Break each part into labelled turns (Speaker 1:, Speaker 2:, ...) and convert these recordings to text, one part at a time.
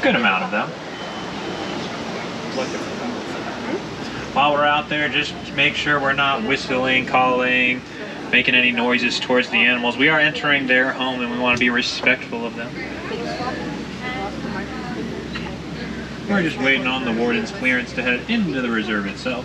Speaker 1: Good amount of them. While we're out there, just make sure we're not whistling, calling, making any noises towards the animals. We are entering their home and we want to be respectful of them. We're just waiting on the warden's clearance to head into the reserve itself.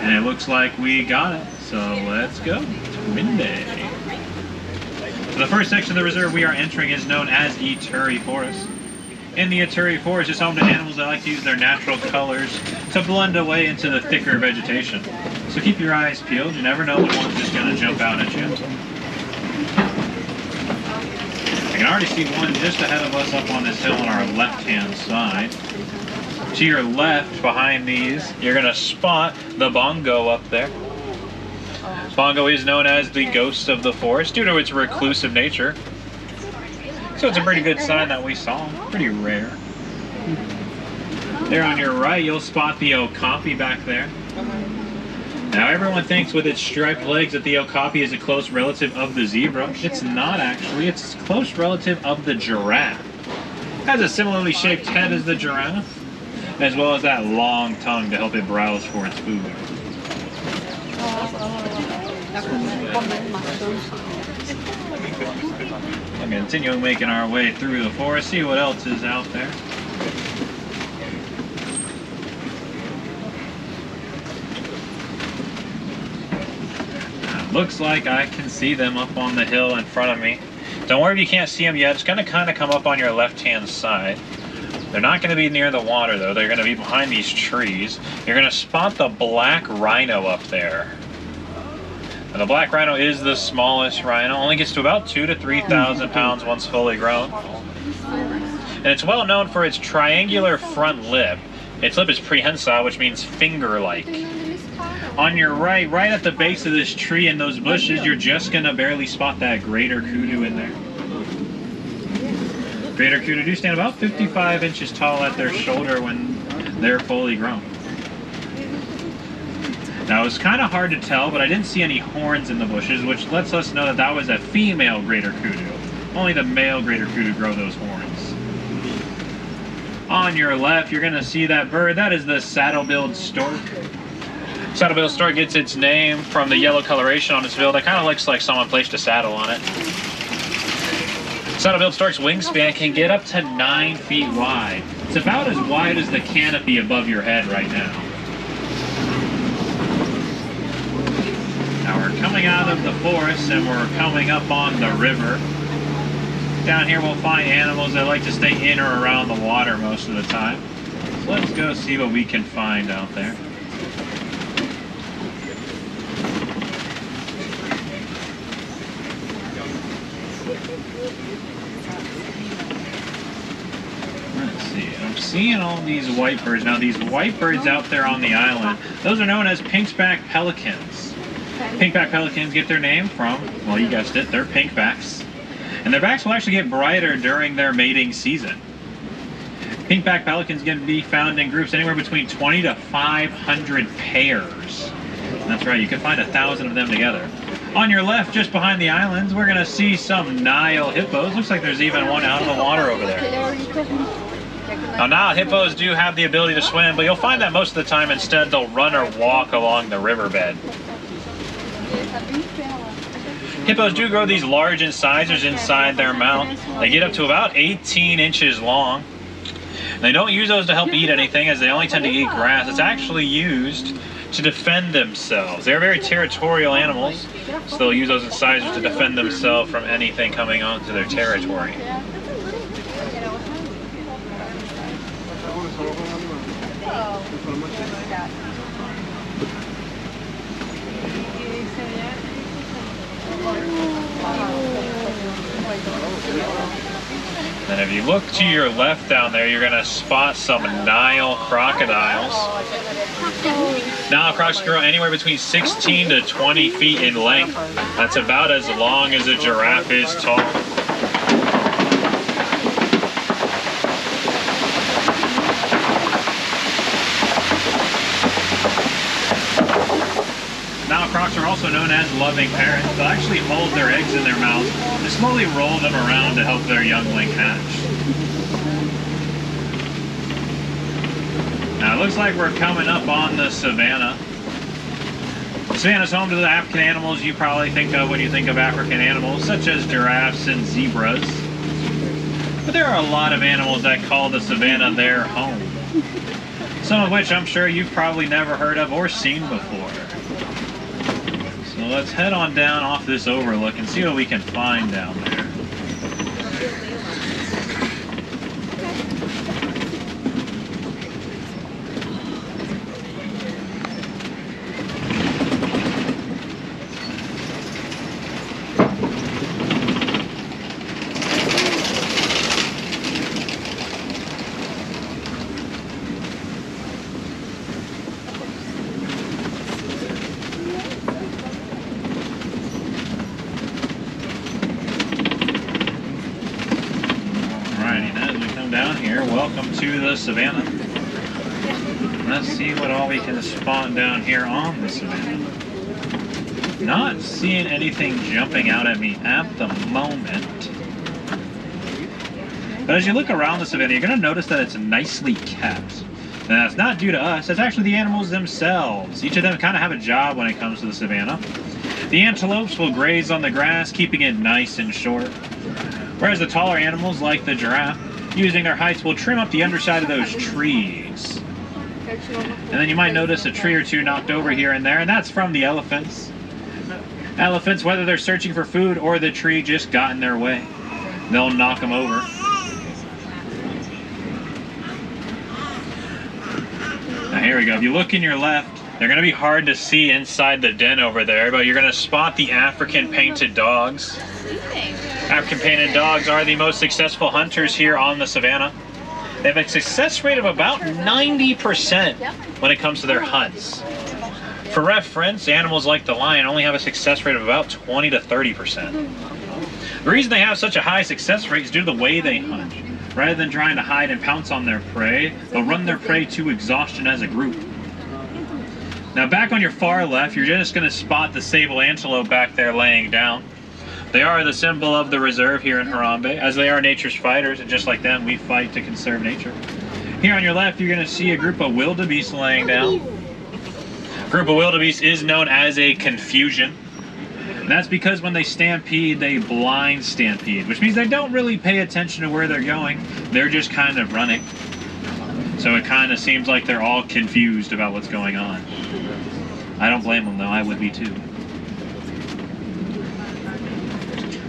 Speaker 1: And it looks like we got it, so let's go. Twin Day. So the first section of the reserve we are entering is known as Eturi Forest. In the Eturi Forest is home to animals that like to use their natural colors to blend away into the thicker vegetation. So keep your eyes peeled, you never know when one's just going to jump out at you. I can already see one just ahead of us up on this hill on our left-hand side. To your left, behind these, you're going to spot the bongo up there. Bongo is known as the ghost of the forest due to its reclusive nature. So it's a pretty good sign that we saw him. Pretty rare. There on your right, you'll spot the okapi back there. Now everyone thinks with its striped legs that the okapi is a close relative of the zebra. It's not actually, it's a close relative of the giraffe. It has a similarly shaped head as the giraffe, as well as that long tongue to help it browse for its food. I'm continuing making our way through the forest, see what else is out there. Looks like I can see them up on the hill in front of me. Don't worry if you can't see them yet. It's going to kind of come up on your left-hand side. They're not going to be near the water, though. They're going to be behind these trees. You're going to spot the black rhino up there. And the black rhino is the smallest rhino. Only gets to about 2,000 to 3,000 pounds once fully grown. And it's well known for its triangular front lip. Its lip is prehensile, which means finger-like. On your right, right at the base of this tree in those bushes, you're just going to barely spot that greater kudu in there. Greater kudu do stand about 55 inches tall at their shoulder when they're fully grown. Now, it was kind of hard to tell, but I didn't see any horns in the bushes, which lets us know that that was a female greater kudu. Only the male greater kudu grow those horns. On your left, you're going to see that bird. That is the saddle-billed stork. Saddle-billed stork gets its name from the yellow coloration on its bill that kind of looks like someone placed a saddle on it. Saddle-billed stork's wingspan can get up to 9 feet wide. It's about as wide as the canopy above your head right now. Now we're coming out of the forest and we're coming up on the river. Down here we'll find animals that like to stay in or around the water most of the time. So let's go see what we can find out there. Let's see, I'm seeing all these white birds. Now these white birds out there on the island, those are known as pinkback pelicans. Pinkback pelicans get their name from, well, you guessed it, they're pinkbacks. And their backs will actually get brighter during their mating season. Pinkback pelicans can be found in groups anywhere between 20 to 500 pairs. And that's right, you can find 1,000 of them together. On your left, just behind the islands, we're going to see some Nile hippos. Looks like there's even one out of the water over there. Now, Nile hippos do have the ability to swim, but you'll find that most of the time instead they'll run or walk along the riverbed. Hippos do grow these large incisors inside their mouth. They get up to about 18 inches long. They don't use those to help eat anything, as they only tend to eat grass. It's actually used to defend themselves. They're very territorial animals, so they'll use those incisors to defend themselves from anything coming onto their territory. And if you look to your left down there, you're going to spot some Nile crocodiles. Nile crocs grow anywhere between 16 to 20 feet in length. That's about as long as a giraffe is tall. Nile crocs are also known known as loving parents, they'll actually hold their eggs in their mouth and slowly roll them around to help their youngling hatch. Now it looks like we're coming up on the savanna. The savanna is home to the African animals you probably think of when you think of African animals, such as giraffes and zebras. But there are a lot of animals that call the savanna their home. Some of which I'm sure you've probably never heard of or seen before. So let's head on down off this overlook and see what we can find down there. Welcome to the savanna. Let's see what all we can spot down here on the savanna. Not seeing anything jumping out at me at the moment. But as you look around the savanna, you're going to notice that it's nicely kept. And that's not due to us, it's actually the animals themselves. Each of them kind of have a job when it comes to the savanna. The antelopes will graze on the grass, keeping it nice and short. Whereas the taller animals, like the giraffe, using their heights, will trim up the underside of those trees. And then you might notice a tree or two knocked over here and there, and that's from the elephants. Elephants, whether they're searching for food or the tree just got in their way, they'll knock them over. Now here we go. If you look in your left, they're going to be hard to see inside the den over there, but you're going to spot the African painted dogs. African painted dogs are the most successful hunters here on the savanna. They have a success rate of about 90% when it comes to their hunts. For reference, animals like the lion only have a success rate of about 20 to 30%. The reason they have such a high success rate is due to the way they hunt. Rather than trying to hide and pounce on their prey, they'll run their prey to exhaustion as a group. Now back on your far left, you're just going to spot the sable antelope back there laying down. They are the symbol of the reserve here in Harambe, as they are nature's fighters, and just like them, we fight to conserve nature. Here on your left, you're going to see a group of wildebeest laying down. A group of wildebeest is known as a confusion. And that's because when they stampede, they blind stampede, which means they don't really pay attention to where they're going. They're just kind of running. So it kind of seems like they're all confused about what's going on. I don't blame them, though. I would be, too.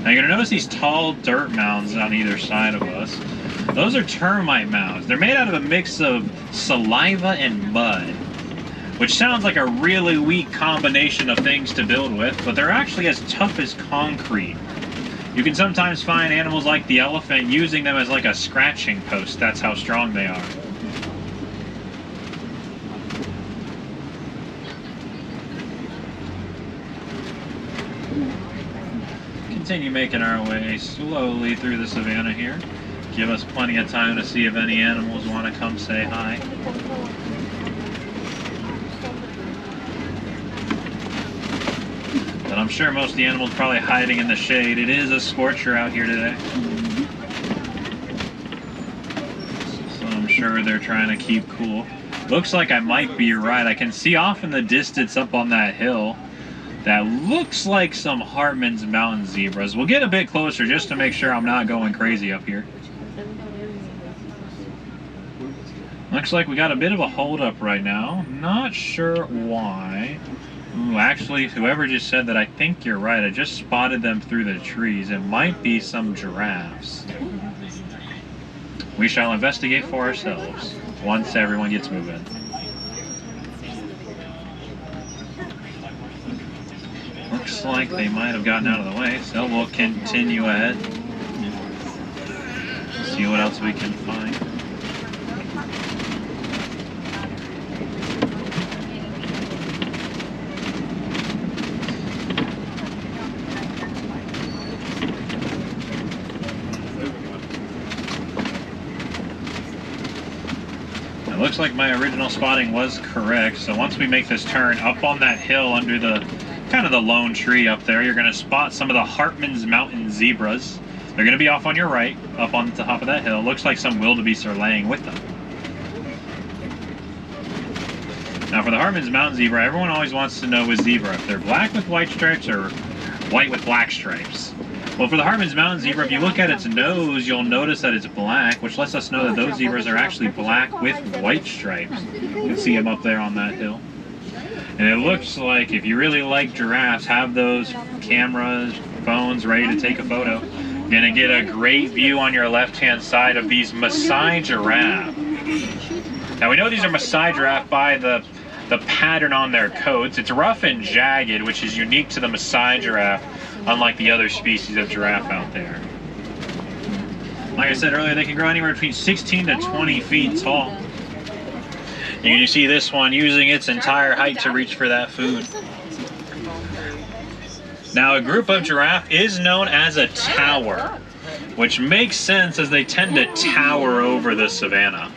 Speaker 1: Now you're going to notice these tall dirt mounds on either side of us. Those are termite mounds. They're made out of a mix of saliva and mud, which sounds like a really weak combination of things to build with, but they're actually as tough as concrete. You can sometimes find animals like the elephant using them as like a scratching post. That's how strong they are. Continue making our way slowly through the savanna here. Give us plenty of time to see if any animals want to come say hi. But I'm sure most of the animals are probably hiding in the shade. It is a scorcher out here today. So I'm sure they're trying to keep cool. Looks like I might be right. I can see off in the distance up on that hill that looks like some Hartman's mountain zebras. We'll get a bit closer just to make sure I'm not going crazy up here. Looks like we got a bit of a holdup right now. Not sure why. Ooh, actually, whoever just said that, I think you're right. I just spotted them through the trees. It might be some giraffes. We shall investigate for ourselves once everyone gets moving. Looks like they might have gotten out of the way, so we'll continue ahead. See what else we can find. It looks like my original spotting was correct, so once we make this turn up on that hill under the kind of the lone tree up there. You're going to spot some of the Hartman's Mountain zebras. They're going to be off on your right, up on the top of that hill. Looks like some wildebeests are laying with them. Now for the Hartman's Mountain zebra, everyone always wants to know with zebra if they're black with white stripes or white with black stripes. Well, for the Hartman's Mountain zebra, if you look at its nose, you'll notice that it's black, which lets us know that those zebras are actually black with white stripes. You can see them up there on that hill. And it looks like if you really like giraffes, have those cameras, phones ready to take a photo. You're going to get a great view on your left-hand side of these Maasai giraffe. Now we know these are Maasai giraffe by the pattern on their coats. It's rough and jagged, which is unique to the Maasai giraffe, unlike the other species of giraffe out there. Like I said earlier, they can grow anywhere between 16 to 20 feet tall. You can see this one using its entire height to reach for that food. Now, a group of giraffe is known as a tower, which makes sense as they tend to tower over the savanna.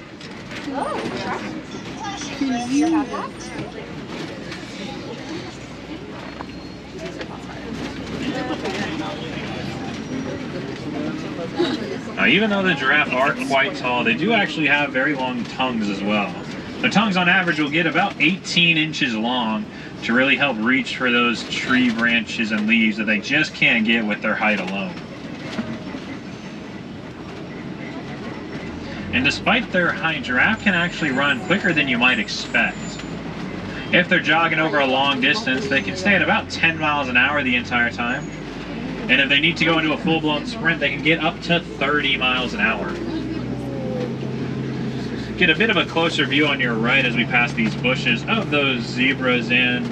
Speaker 1: Now, even though the giraffe are quite tall, they do actually have very long tongues as well. Their tongues on average will get about 18 inches long to really help reach for those tree branches and leaves that they just can't get with their height alone. And despite their height, giraffe can actually run quicker than you might expect. If they're jogging over a long distance, they can stay at about 10 miles an hour the entire time. And if they need to go into a full-blown sprint, they can get up to 30 miles an hour. Get a bit of a closer view on your right as we pass these bushes of those zebras and